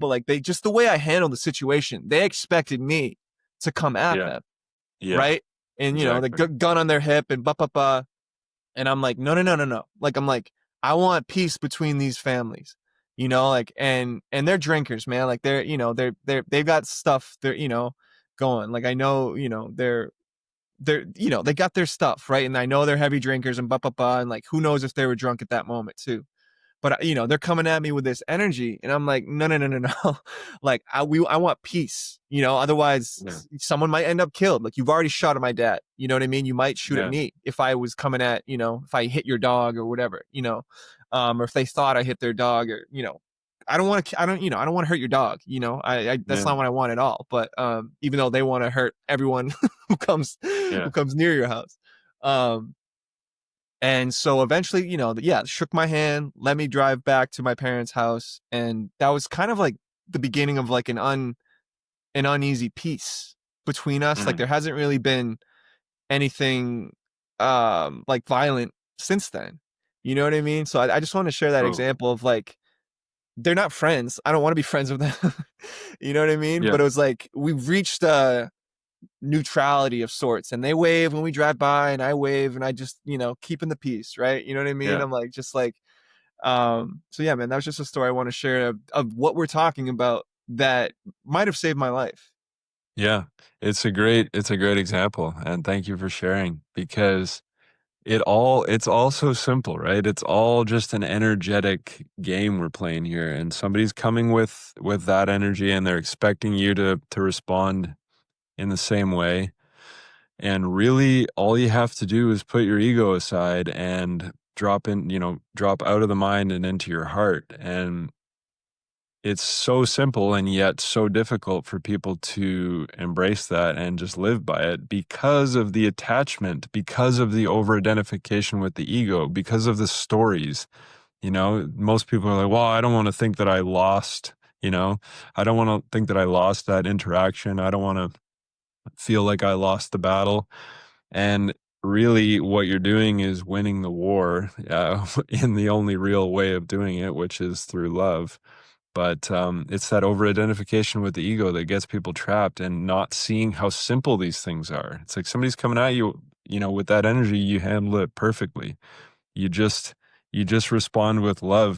but like they just the way I handled the situation, they expected me to come at Yeah. them, Yeah. right? And the Exactly. gun on their hip and and I'm like, no, no, no, no, no. Like I'm like, I want peace between these families, like and they're drinkers, man. Like they've got stuff they're going. Like I know, they're they got their stuff, right? And I know they're heavy drinkers and and like who knows if they were drunk at that moment too. But they're coming at me with this energy, and I'm like, no, no, no, no, no. Like I want peace. Otherwise Yeah. someone might end up killed. Like you've already shot at my dad. You know what I mean? You might shoot at Yeah. me if I was coming at if I hit your dog or whatever. Or if they thought I hit their dog or I don't want to. I don't want to hurt your dog. I that's Yeah. not what I want at all. But even though they want to hurt everyone who Yeah. comes near your house. And so eventually, shook my hand, let me drive back to my parents' house, and that was kind of like the beginning of like an uneasy peace between us. Like Mhm. there hasn't really been anything like violent since then. You know what I mean? So I just want to share that Oh, example of like they're not friends. I don't want to be friends with them. You know what I mean? yeah. But it was like we've reached neutrality of sorts, and they wave when we drive by and I wave and I just keeping the peace, right? You know what I mean? Yeah. I'm like just like so yeah, man, that was just a story I want to share of what we're talking about that might have saved my life. Yeah. It's a great example. And thank you for sharing because it's all so simple, right? It's all just an energetic game we're playing here. And somebody's coming with that energy and they're expecting you to respond in the same way. And really all you have to do is put your ego aside and drop out of the mind and into your heart. And it's so simple and yet so difficult for people to embrace that and just live by it because of the attachment, because of the over identification with the ego, because of the stories. Most people are like, well, I don't want to think that I lost, I don't want to think that I lost that interaction. I don't want to feel like I lost the battle. And really, what you're doing is winning the war in the only real way of doing it, which is through love. But it's that over identification with the ego that gets people trapped and not seeing how simple these things are. It's like somebody's coming at you, with that energy, you handle it perfectly. You just you just respond with love